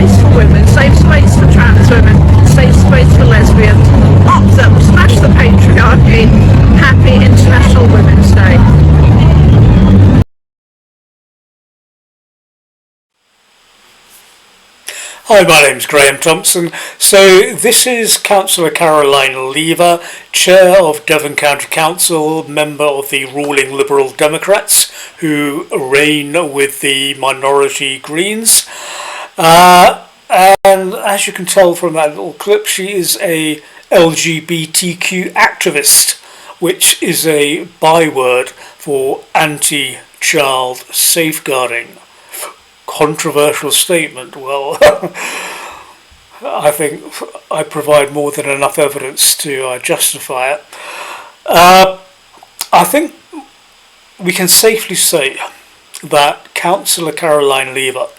space for women, safe space for trans women, safe space for lesbians. Up them, smash the patriarchy. Happy International Women's Day. Hi, my name's Graham Thompson. So this is Councillor Caroline Lever, Chair of Devon County Council, member of the ruling Liberal Democrats who reign with the minority Greens. And as you can tell from that little clip, she is a LGBTQ activist, which is a byword for anti-child safeguarding. Controversial statement. Well, I think I provide more than enough evidence to justify it. I think we can safely say that Councillor Caroline Lever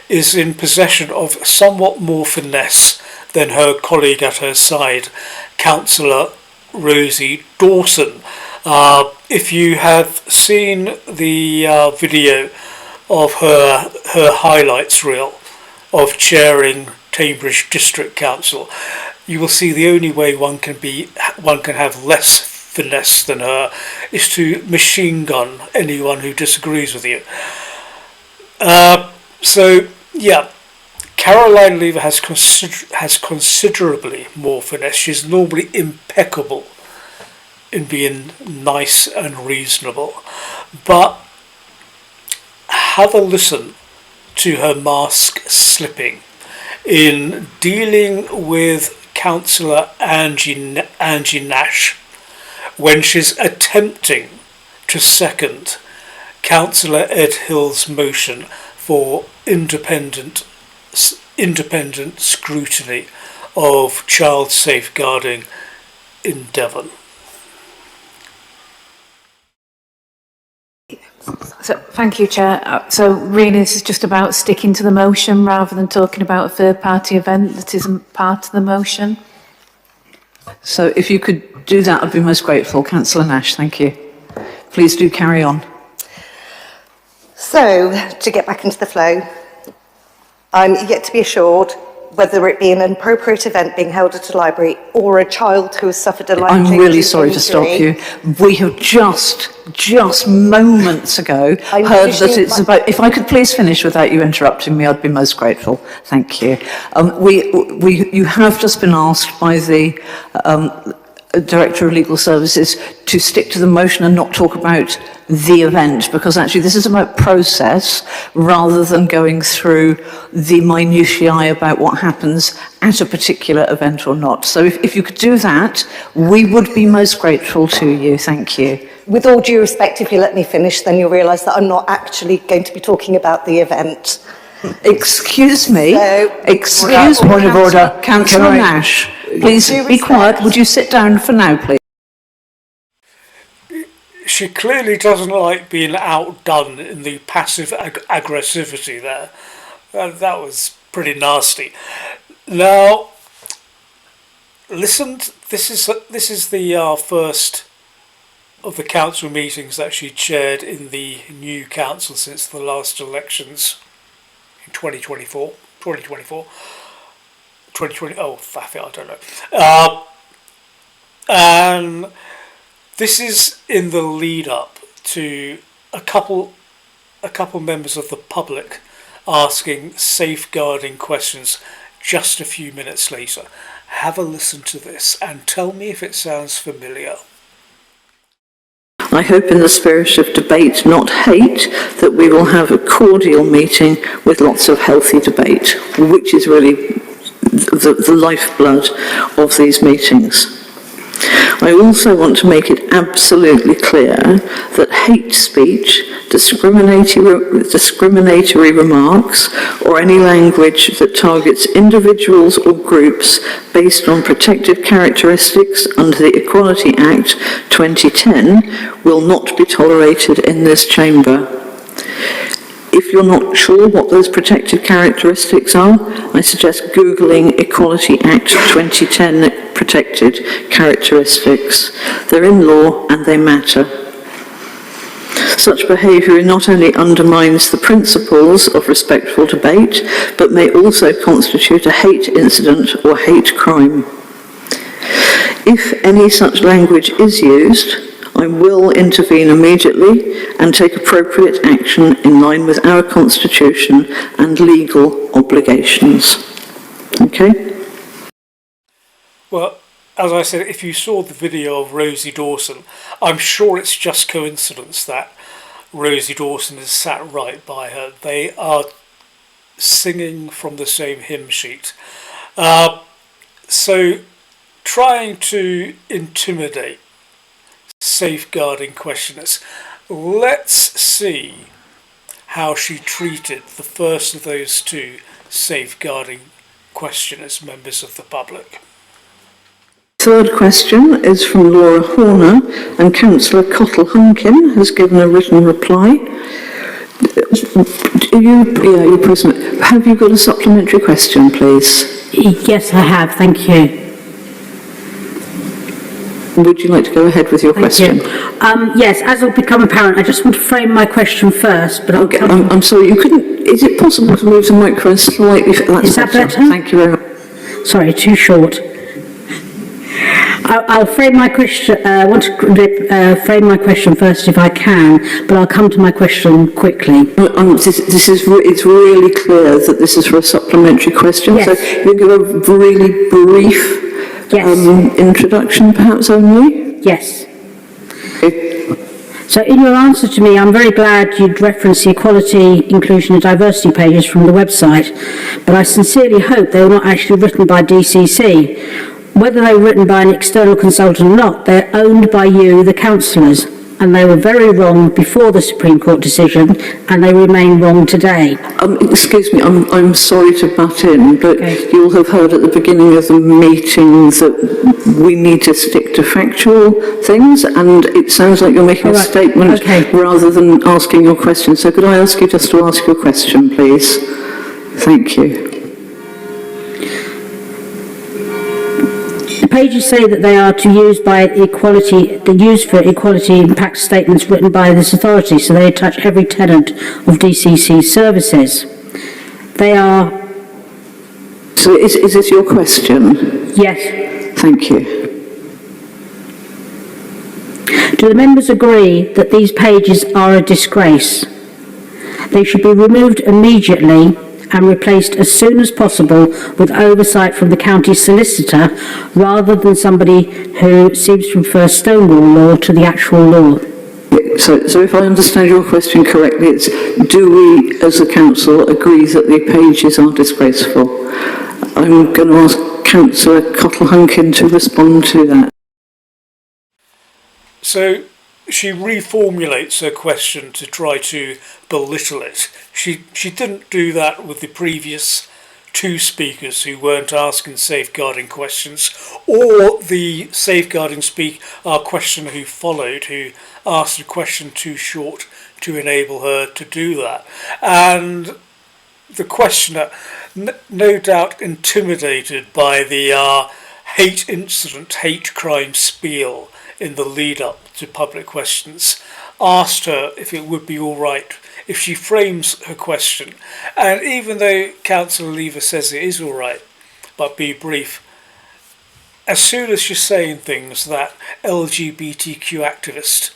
is in possession of somewhat more finesse than her colleague at her side, Councillor Rosie Dawson. If you have seen the video of her highlights reel of chairing Cambridge District Council, you will see the only way one can have less finesse than her is to machine gun anyone who disagrees with you. So yeah, Caroline Lever has considerably more finesse. She's normally impeccable in being nice and reasonable, but have a listen to her mask slipping in dealing with Councillor Angie Nash when she's attempting to second Councillor Ed Hill's motion for independent scrutiny of child safeguarding in Devon. So, thank you, Chair. So really this is just about sticking to the motion rather than talking about a third-party event that isn't part of the motion. So if you could do that, I'd be most grateful. Councillor Nash, thank you. Please do carry on. So, to get back into the flow, I'm yet to be assured whether it be an appropriate event being held at a library or a child who has suffered a life-changing I'm really sorry injury. to stop you. We have just moments ago heard that it's about... If I could please finish without you interrupting me, I'd be most grateful. Thank you. You have just been asked by the Director of Legal Services to stick to the motion and not talk about the event, because actually this is about process rather than going through the minutiae about what happens at a particular event or not. So if you could do that, we would be most grateful to you. Thank you. With all due respect, if you let me finish, then you'll realise that I'm not actually going to be talking about the event. Excuse me. Excuse me. Point of order. Councillor Nash, please be quiet. Would you sit down for now, please? She clearly doesn't like being outdone in the passive aggressivity there. That was pretty nasty. Now, listen. This is the first of the council meetings that she chaired in the new council since the last elections in 2020, oh, I don't know. And this is in the lead up to a couple members of the public asking safeguarding questions just a few minutes later. Have a listen to this and tell me if it sounds familiar. I hope in the spirit of debate, not hate, that we will have a cordial meeting with lots of healthy debate, which is really the lifeblood of these meetings. I also want to make it absolutely clear that hate speech, discriminatory remarks, or any language that targets individuals or groups based on protected characteristics under the Equality Act 2010 will not be tolerated in this chamber. If you're not sure what those protected characteristics are, I suggest Googling Equality Act 2010 protected characteristics. They're in law and they matter. Such behaviour not only undermines the principles of respectful debate, but may also constitute a hate incident or hate crime. If any such language is used, I will intervene immediately and take appropriate action in line with our Constitution and legal obligations. Okay? Well, as I said, if you saw the video of Rosie Dawson, I'm sure it's just coincidence that Rosie Dawson is sat right by her. They are singing from the same hymn sheet. So trying to intimidate safeguarding questioners. Let's see how she treated the first of those two safeguarding questioners, members of the public. Third question is from Laura Horner, and Councillor Cottle-Hunkin has given a written reply. You're present. Have you got a supplementary question, please? Yes, I have. Thank you. Would you like to go ahead with your question? Yes, as will become apparent, I just want to frame my question first. But okay, I'm sorry, you couldn't. Is it possible to move the microphone slightly? Is that better? Thank you very much. Sorry, too short. I'll frame my question. I want to frame my question first, if I can, but I'll come to my question quickly. It's really clear that this is for a supplementary question. Yes. So you give a really brief. Yes. Introduction, perhaps only? Yes. Okay. So in your answer to me, I'm very glad you'd referenced the equality, inclusion and diversity pages from the website, but I sincerely hope they were not actually written by DCC. Whether they were written by an external consultant or not, they're owned by you, the councillors, and they were very wrong before the Supreme Court decision, and they remain wrong today. Excuse me, I'm sorry to butt in, but Okay. You'll have heard at the beginning of the meeting that we need to stick to factual things, and it sounds like you're making a statement rather than asking your question. So could I ask you just to ask your question, please? Thank you. The pages say that they are to use by equality, the use for equality impact statements written by this authority, so they touch every tenant of DCC services. They are... So is this your question? Yes. Thank you. Do the members agree that these pages are a disgrace? They should be removed immediately and replaced as soon as possible with oversight from the county solicitor rather than somebody who seems to prefer Stonewall law to the actual law. So if I understand your question correctly, it's do we as a council agree that the pages are disgraceful? I'm going to ask Councillor Cottle-Hunkin to respond to that. So she reformulates her question to try to belittle it. She didn't do that with the previous two speakers who weren't asking safeguarding questions, or the safeguarding questioner who followed, who asked a question too short to enable her to do that. And the questioner, no doubt intimidated by the hate incident, hate crime spiel in the lead up to public questions, asked her if it would be all right if she frames her question. And even though Councillor Lever says it is all right, but be brief, as soon as she's saying things that LGBTQ activist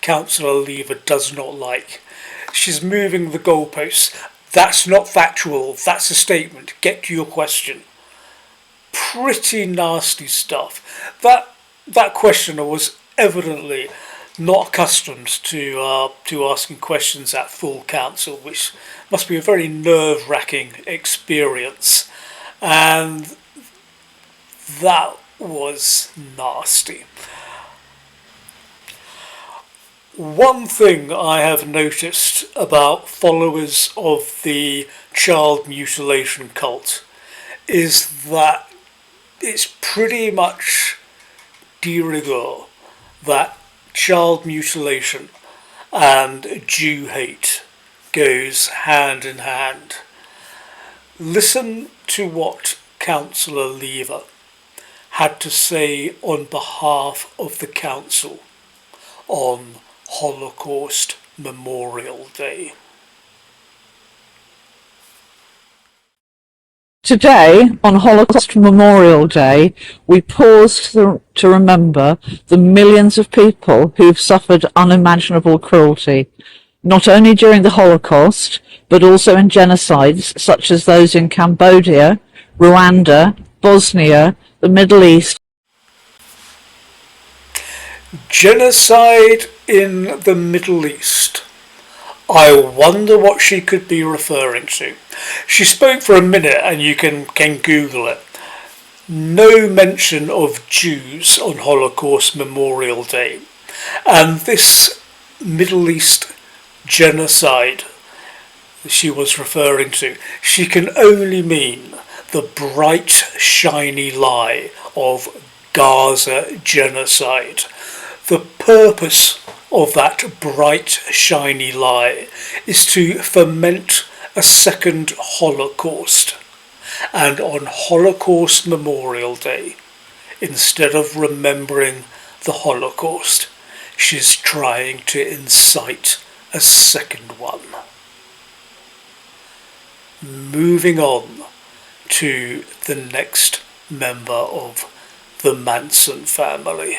Councillor Lever does not like, she's moving the goalposts. That's not factual, that's a statement, get to your question. Pretty nasty stuff. That questioner was evidently not accustomed to asking questions at full council, which must be a very nerve-wracking experience, and that was nasty. One thing I have noticed about followers of the child mutilation cult is that it's pretty much de rigueur that child mutilation and Jew hate goes hand in hand. Listen to what Councillor Lever had to say on behalf of the council on Holocaust Memorial Day. Today, on Holocaust Memorial Day, we pause to remember the millions of people who've suffered unimaginable cruelty, not only during the Holocaust, but also in genocides such as those in Cambodia, Rwanda, Bosnia, the Middle East. Genocide in the Middle East. I wonder what she could be referring to. She spoke for a minute, and you can Google it. No mention of Jews on Holocaust Memorial Day. And this Middle East genocide she was referring to, she can only mean the bright, shiny lie of Gaza genocide. The purpose of that bright, shiny lie is to foment a second Holocaust. And on Holocaust Memorial Day, instead of remembering the Holocaust, she's trying to incite a second one. Moving on to the next member of the Manson family.